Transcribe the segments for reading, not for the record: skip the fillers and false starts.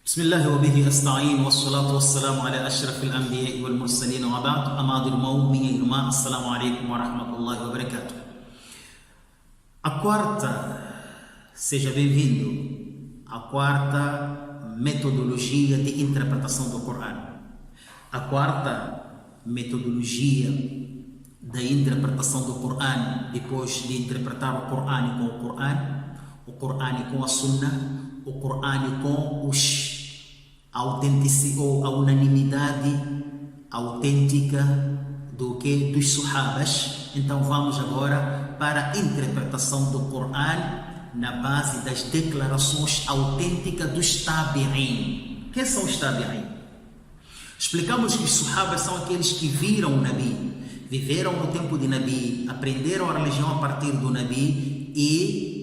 بسم الله وبه أستعين والصلاة والسلام على أشرف الأنبياء والمرسلين وبعد أماد المؤمنين السلام عليكم ورحمة الله وبركاته. A quarta, seja bem-vindo, a quarta metodologia de interpretação do Corão. A quarta metodologia da interpretação do Corão, depois de interpretar o Corão com a Sunnah, o Corão com a unanimidade autêntica dos Sahabas. Então vamos agora para a interpretação do Corão na base das declarações autênticas dos Tabi'in. Quem são os Tabi'in? Explicamos que os Sahabas são aqueles que viram o Nabi, viveram no tempo de Nabi, aprenderam a religião a partir do Nabi e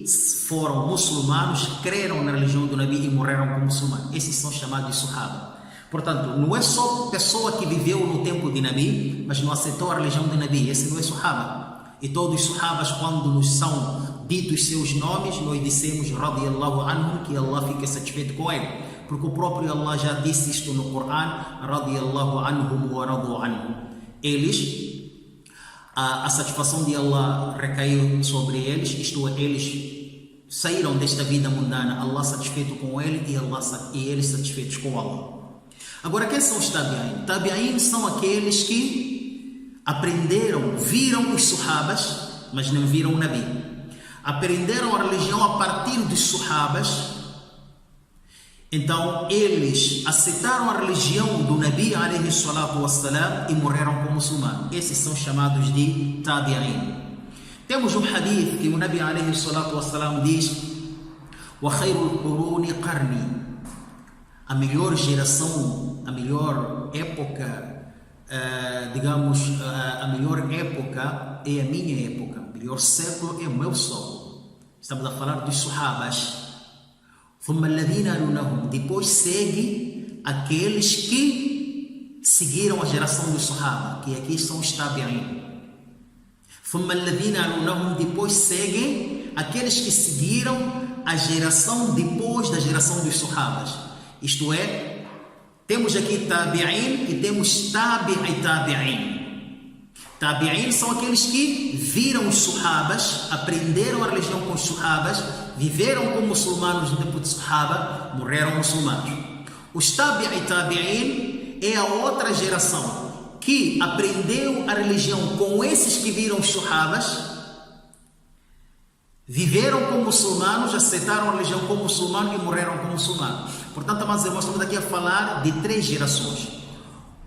foram muçulmanos, creram na religião do Nabi e morreram como muçulmanos. Esses são chamados de Sahaba. Portanto, não é só pessoa que viveu no tempo de Nabi, mas não aceitou a religião do Nabi. Esse não é Sahaba. E todos os Sahabas, quando nos são ditos seus nomes, nós dissemos radiyallahu anhu, que Allah fica satisfeito com ele. Porque o próprio Allah já disse isto no Corão, radiyallahu anhum wa radu anhu. Eles, a satisfação de Allah recaiu sobre eles, isto é, eles saíram desta vida mundana, Allah satisfeito com ele e eles satisfeitos com Allah. Agora, quem são os Tabi'in? Tabi'in são aqueles que aprenderam, viram os Sahabas, mas não viram o Nabi. Aprenderam a religião a partir dos Sahabas. Então, eles aceitaram a religião do Nabi alayhi salatu wassalam e morreram como muçulmanos. Esses são chamados de Tabi'in. Temos um hadith que o Nabi alayhi salatu wassalam diz: "Wa khairul quruni qarni", a melhor geração, a melhor época, a melhor época é a minha época, o melhor século é o meu século. Estamos a falar dos Sahabas. Depois segue aqueles que seguiram a geração dos Sahaba, que aqui são os Tabi'in. Depois segue aqueles que seguiram a geração depois da geração dos Sahabas. Isto é, temos aqui Tabi'in e temos Tabi'in. Tabi'in são aqueles que viram os Sahabas, aprenderam a religião com os Sahabas, viveram como muçulmanos no tempo de Sahaba, morreram muçulmanos. Os Tabi'in é a outra geração que aprendeu a religião com esses que viram os Sahabas, viveram como muçulmanos, aceitaram a religião como muçulmanos e morreram como muçulmanos. Portanto, amados irmãos, estamos aqui a falar de 3 gerações.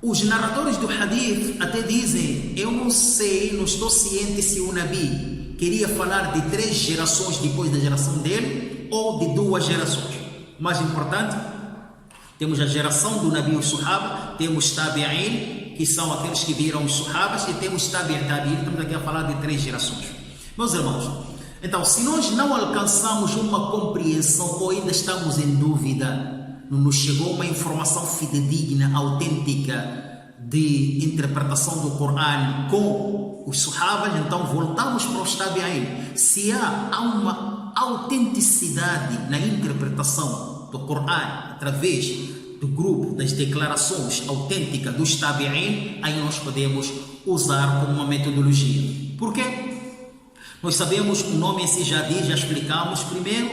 Os narradores do hadith até dizem: eu não sei, não estou ciente se o Nabi queria falar de 3 gerações depois da geração dele ou de 2 gerações. O mais importante, temos a geração do Nabi e os Sahaba, temos Tabi'in, que são aqueles que viram os Sahabas, e temos Tabi'in. Estamos aqui a falar de 3 gerações. Meus irmãos, então, se nós não alcançamos uma compreensão ou ainda estamos em dúvida, não nos chegou uma informação fidedigna, autêntica de interpretação do Corão com os Sahabas, então voltamos para os Tabi'in. Se há uma autenticidade na interpretação do Corão através do grupo das declarações autênticas dos Tabi'in, aí nós podemos usar como uma metodologia. Por quê? Nós sabemos, o nome em si já diz, já explicamos. Primeiro,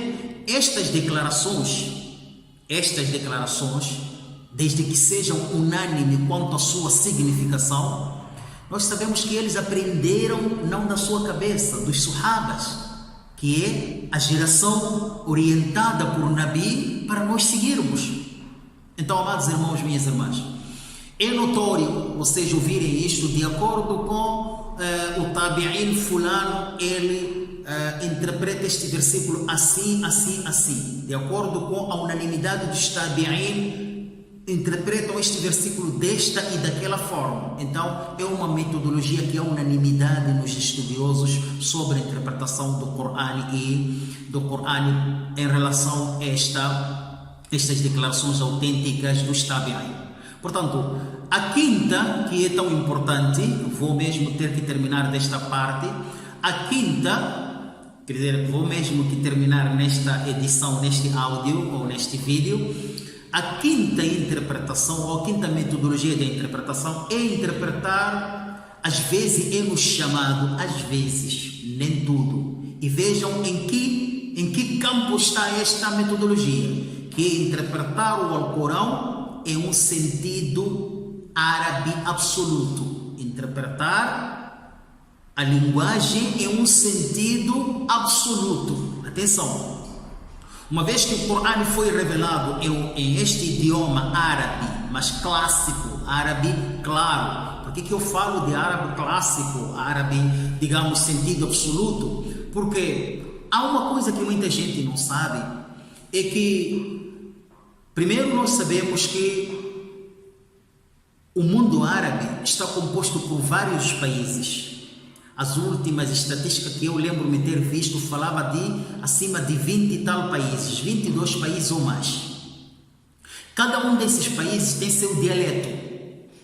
estas declarações, desde que sejam unânimes quanto à sua significação, nós sabemos que eles aprenderam não da sua cabeça, dos Sahabas, que é a geração orientada por Nabi para nós seguirmos. Então, amados irmãos, minhas irmãs, é notório vocês ouvirem isto de acordo com o Tabi'in fulano, ele interpreta este versículo assim, assim, assim. De acordo com a unanimidade dos Tabi'in, interpretam este versículo desta e daquela forma. Então, é uma metodologia que há unanimidade nos estudiosos sobre a interpretação do Corão e do Corão em relação a estas declarações autênticas dos Tabi'in. Portanto, a quinta, que é tão importante, vou mesmo ter que terminar desta parte. A quinta, quer dizer, vou mesmo que terminar nesta edição, neste áudio ou neste vídeo. A quinta interpretação, ou a quinta metodologia de interpretação, é interpretar, às vezes é no chamado, às vezes, nem tudo. E vejam em que campo está esta metodologia, que é interpretar o Alcorão em um sentido árabe absoluto. Interpretar a linguagem em um sentido absoluto. Atenção! Uma vez que o Corão foi revelado em este idioma árabe, mas clássico, árabe claro. Por que eu falo de árabe clássico, árabe, digamos, sentido absoluto? Porque há uma coisa que muita gente não sabe, é que, primeiro, nós sabemos que o mundo árabe está composto por vários países. As últimas estatísticas que eu lembro-me ter visto falava de acima de 20 e tal países, 22 países ou mais. Cada um desses países tem seu dialeto.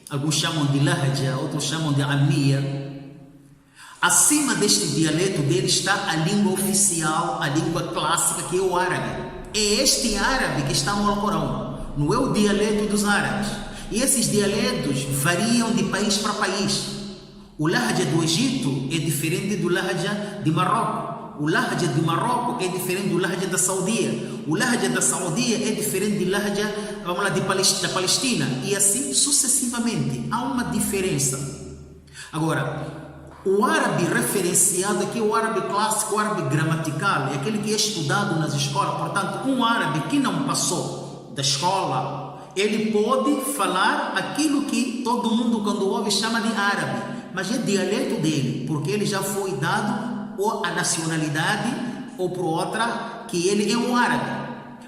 Alguns chamam de lahja, outros chamam de amia. Acima deste dialeto dele está a língua oficial, a língua clássica, que é o árabe. É este árabe que está no Alcorão, não é o dialeto dos árabes. E esses dialetos variam de país para país. O lahja do Egito é diferente do lahja de Marrocos. O lahja de Marrocos é diferente do lahja da Saudia. O lahja da Saudia é diferente do lahja, vamos lá, da Palestina. E assim sucessivamente. Há uma diferença. Agora, o árabe referenciado aqui é o árabe clássico, o árabe gramatical. É aquele que é estudado nas escolas. Portanto, um árabe que não passou da escola, ele pode falar aquilo que todo mundo, quando ouve, chama de árabe. Mas é dialeto dele, porque ele já foi dado ou a nacionalidade ou por outra, que ele é um árabe.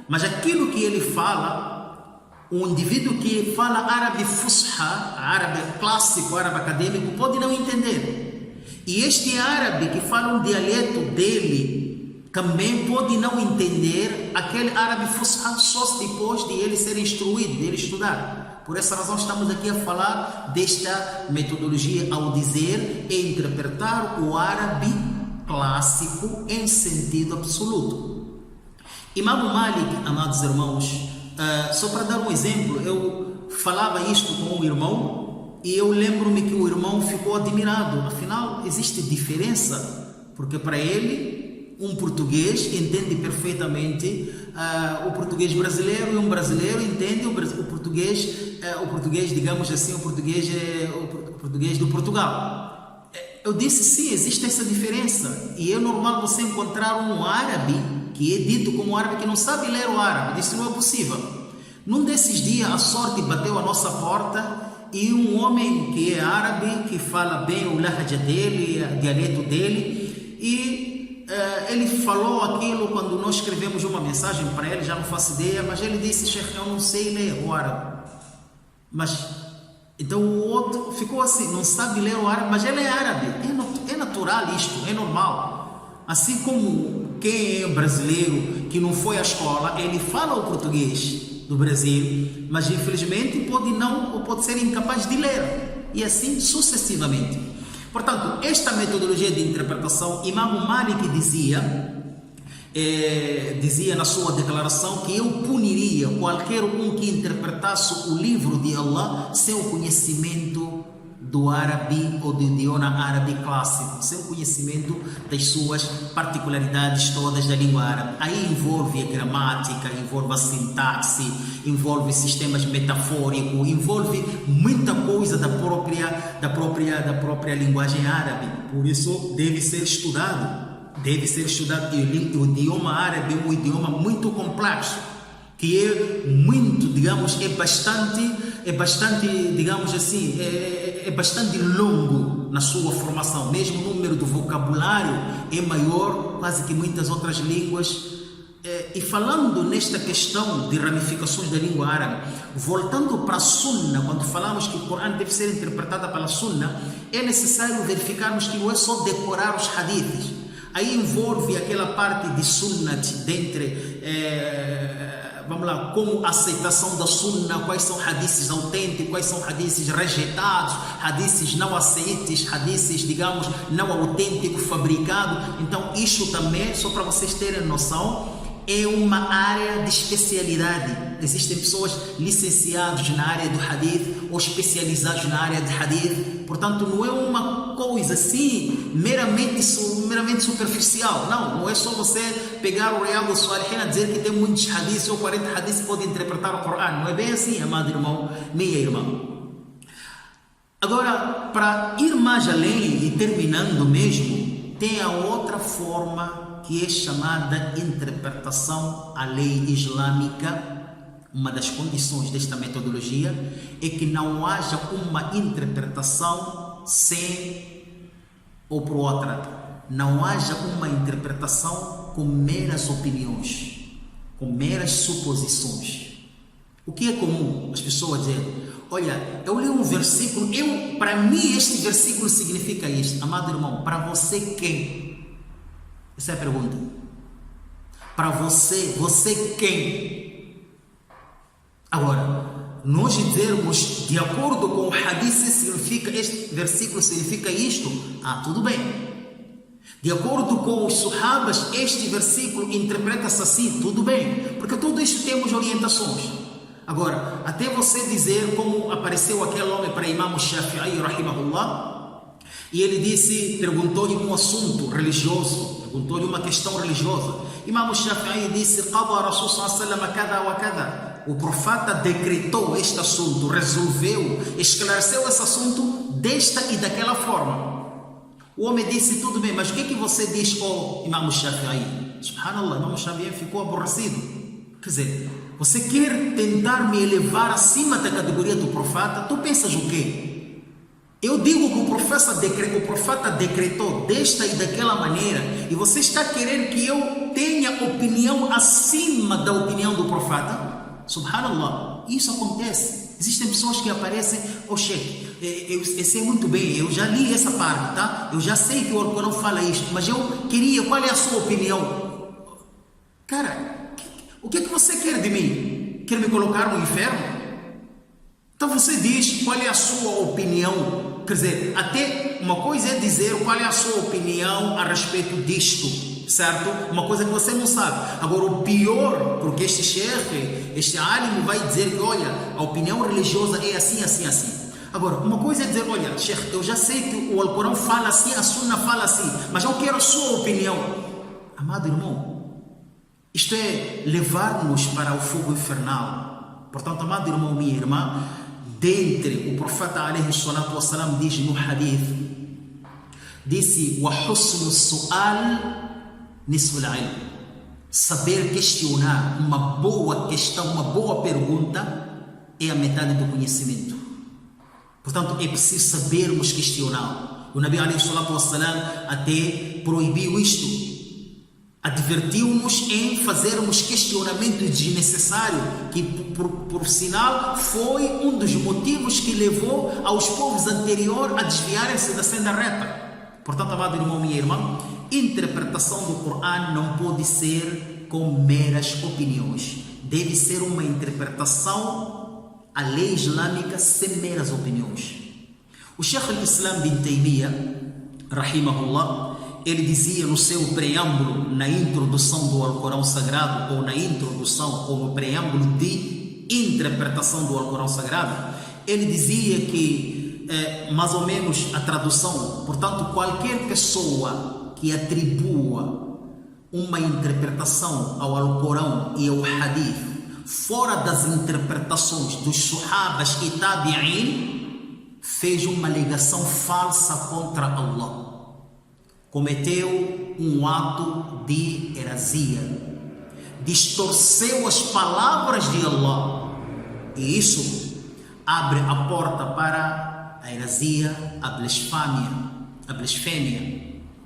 Mas aquilo que ele fala, um indivíduo que fala árabe fusha, árabe clássico, árabe acadêmico, pode não entender. E este árabe que fala um dialeto dele, também pode não entender aquele árabe fusha só depois de ele ser instruído, de ele estudar. Por essa razão estamos aqui a falar desta metodologia ao dizer e interpretar o árabe clássico em sentido absoluto. Imam Malik, amados irmãos, só para dar um exemplo, eu falava isto com um irmão e eu lembro-me que o irmão ficou admirado. Afinal, existe diferença, porque para ele um português entende perfeitamente o português brasileiro e um brasileiro entende o português, digamos assim, o português do Portugal. Eu disse sim, existe essa diferença e é normal você encontrar um árabe que é dito como árabe que não sabe ler o árabe. Eu disse, não é possível. Num desses dias a sorte bateu à nossa porta e um homem que é árabe, que fala bem o lahja dele, o dialeto dele, e ele falou aquilo quando nós escrevemos uma mensagem para ele, já não faço ideia, mas ele disse, Sheikh, eu não sei ler o árabe. Mas, então o outro ficou assim, não sabe ler o árabe, mas ele é árabe. É natural isto, é normal. Assim como quem é brasileiro, que não foi à escola, ele fala o português do Brasil, mas infelizmente pode não, ou pode ser incapaz de ler. E assim sucessivamente. Portanto, esta metodologia de interpretação, Imam Malik dizia na sua declaração que eu puniria qualquer um que interpretasse o livro de Allah sem o conhecimento do árabe ou do idioma árabe clássico, sem o conhecimento das suas particularidades todas da língua árabe. Aí envolve a gramática, envolve a sintaxe, envolve sistemas metafóricos, envolve muita coisa da própria linguagem árabe. Por isso deve ser estudado. E o idioma árabe é um idioma muito complexo, que é muito, digamos, é bastante, digamos assim, é bastante longo na sua formação. Mesmo o número do vocabulário é maior, quase que muitas outras línguas. E falando nesta questão de ramificações da língua árabe, voltando para a Sunna, quando falamos que o Corão deve ser interpretado pela Sunna, é necessário verificarmos que não é só decorar os hadiths. Aí envolve aquela parte de Sunnat, dentre, vamos lá, como aceitação da Sunna, quais são hadiths autênticos, quais são hadiths rejeitados, hadiths não aceites, hadiths, digamos, não autênticos, fabricados. Então, isso também, só para vocês terem noção, é uma área de especialidade. existem pessoas licenciadas na área do hadith ou especializadas na área de hadith. Portanto, não é uma coisa assim meramente superficial. Não é só você pegar o Riyad al-Salihin e dizer que tem muitos hadiths ou 40 hadiths que podem interpretar o Corão. Não é bem assim, amado irmão, minha irmã. Agora, para ir mais além e terminando mesmo, tem a outra forma que é chamada interpretação à lei islâmica. Uma das condições desta metodologia é que não haja uma interpretação ou por outra. Não haja uma interpretação com meras opiniões, com meras suposições. O que é comum as pessoas dizerem: olha, eu li um versículo, para mim este versículo significa isto. Amado irmão, para você quem? Essa é a pergunta. Para você quem? Agora, nós dizermos de acordo com o hadith significa, este versículo significa isto, tudo bem. De acordo com os sahabas, este versículo interpreta-se assim, tudo bem. Porque tudo isto temos orientações. Agora, até você dizer como apareceu aquele homem para Imam Shafi'i, rahimahullah, e ele perguntou-lhe um assunto religioso, perguntou-lhe uma questão religiosa. Imam Shafi'i disse: "Qada Rasul sallallahu alaihi wasallam kada wa kada." O profeta decretou este assunto, resolveu, esclareceu esse assunto desta e daquela forma. O homem disse: "Tudo bem, mas o que é que você diz, Imam Shafi'i?" Subhanallah, Imam Shafi'i ficou aborrecido. Quer dizer, você quer tentar me elevar acima da categoria do profeta? Tu pensas o quê? Eu digo que o profeta decretou desta e daquela maneira, e você está querendo que eu tenha opinião acima da opinião do profeta? Subhanallah, isso acontece. Existem pessoas que aparecem: Sheikh, eu sei muito bem, eu já li essa parte, tá? Eu já sei que o Alcorão fala isto, mas eu queria, qual é a sua opinião? Cara, o que é que você quer de mim? Quer me colocar no inferno? Então você diz qual é a sua opinião. Quer dizer, até uma coisa é dizer qual é a sua opinião a respeito disto, certo? Uma coisa que você não sabe. Agora, o pior, porque este chefe, este alim vai dizer que, olha, a opinião religiosa é assim, assim, assim. Agora, uma coisa é dizer: olha, chefe, eu já sei que o Alcorão fala assim, a Sunna fala assim, mas eu quero a sua opinião. Amado irmão, isto é levar-nos para o fogo infernal. Portanto, amado irmão, minha irmã, dentre o profeta alaihi salatu wassalam diz no hadith, disse: "Wa husnu su'al nisful ilm." Saber questionar, uma boa questão, uma boa pergunta é a metade do conhecimento. Portanto, é preciso sabermos questionar. O Nabi alaihi salatu wassalam até proibiu isto. Advertiu-nos em fazermos questionamento desnecessário, que por sinal foi um dos motivos que levou aos povos anteriores a desviarem-se da senda reta. Portanto, amado irmão, minha irmã, interpretação do Corão não pode ser com meras opiniões. Deve ser uma interpretação à lei islâmica sem meras opiniões. O Sheikh al-Islam bin Taymiyyah, rahimahullah, ele dizia no seu preâmbulo, na introdução do Alcorão Sagrado, ou na introdução, ou no preâmbulo de interpretação do Alcorão Sagrado, ele dizia que, mais ou menos a tradução, portanto, qualquer pessoa que atribua uma interpretação ao Alcorão e ao Hadith fora das interpretações dos Sahabas e Tabi'in, fez uma alegação falsa contra Allah. Cometeu um ato de heresia, distorceu as palavras de Allah, e isso abre a porta para a heresia, a blasfêmia,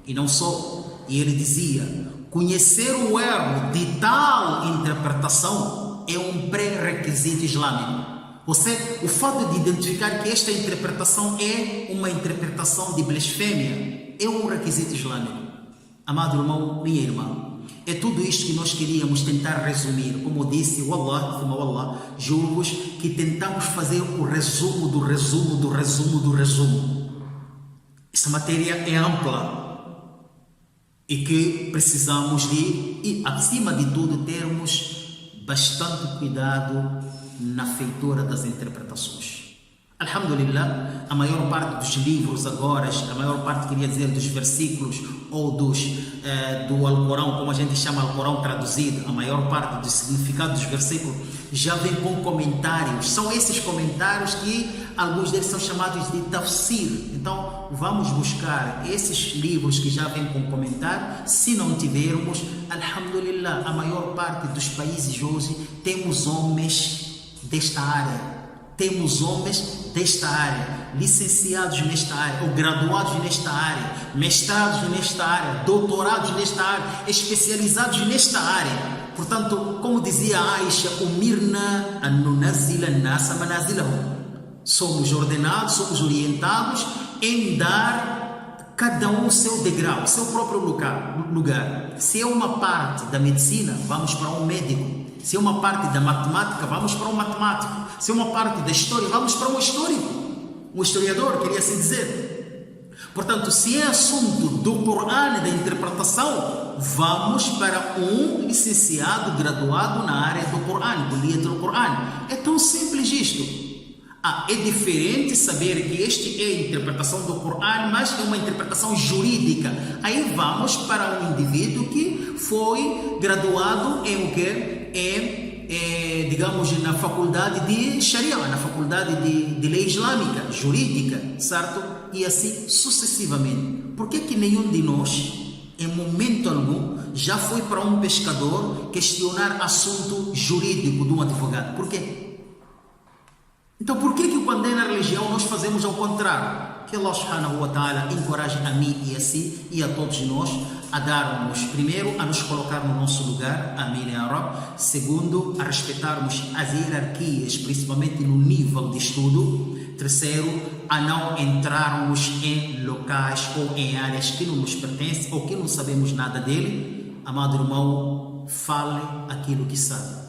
e não só. E ele dizia: conhecer o erro de tal interpretação é um pré-requisito islâmico. O fato de identificar que esta interpretação é uma interpretação de blasfêmia é um requisito islâmico. Amado irmão, minha irmã, é tudo isto que nós queríamos tentar resumir. Como disse, wallah, juro-vos que tentamos fazer o resumo do resumo do resumo do resumo. Essa matéria é ampla e que precisamos de, e acima de tudo, termos bastante cuidado na feitura das interpretações. Alhamdulillah, a maior parte dos livros agora, a maior parte, queria dizer, dos versículos ou do Alcorão, como a gente chama Alcorão traduzido, a maior parte do significado dos versículos já vem com comentários. São esses comentários que alguns deles são chamados de tafsir. Então vamos buscar esses livros que já vêm com comentário. Se não tivermos, alhamdulillah, a maior parte dos países hoje temos homens desta área. Temos homens desta área, licenciados nesta área, ou graduados nesta área, mestrados nesta área, doutorados nesta área, especializados nesta área. Portanto, como dizia Aisha, umirna an nunazila an-nasa manazilahum. Somos ordenados, somos orientados em dar cada um o seu degrau, o seu próprio lugar. Se é uma parte da medicina, vamos para um médico. Se é uma parte da matemática, vamos para um matemático. Se é uma parte da história, vamos para um histórico. Um historiador, queria assim dizer. Portanto, se é assunto do Corão e da interpretação, vamos para um licenciado graduado na área do Corão, do livro do Corão. É tão simples isto. É diferente saber que este é a interpretação do Corão, mas é uma interpretação jurídica. Aí vamos para um indivíduo que foi graduado em o quê? Digamos, na faculdade de Sharia, na faculdade de lei islâmica, jurídica, certo? E assim sucessivamente. Por que nenhum de nós, em momento algum, já foi para um pescador questionar assunto jurídico de um advogado? Por quê? Então, por que quando é na religião nós fazemos ao contrário? Que Allah subhanahu wa ta'ala encoraje a mim e a si e a todos nós a darmos, primeiro, a nos colocar no nosso lugar, amém, ya Rab. Segundo, a respeitarmos as hierarquias, principalmente no nível de estudo. Terceiro, a não entrarmos em locais ou em áreas que não nos pertencem ou que não sabemos nada dele. Amado irmão, fale aquilo que sabe.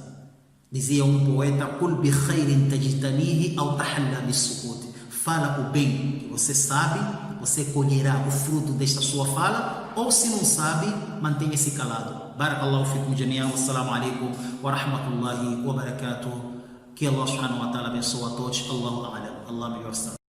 Dizia um poeta, "Kul bi khairin tajtanihi aw tahalla bis-sukut." Fala o bem que você sabe, você colherá o fruto desta sua fala, ou se não sabe, mantenha-se calado. Barakallahu fikum jami'an, wassalamu alaikum wa rahmatullahi wa barakatuh. Que Allah subhanahu wa ta'ala abençoe a todos. Allahu a'lam. Allah melhor sabe.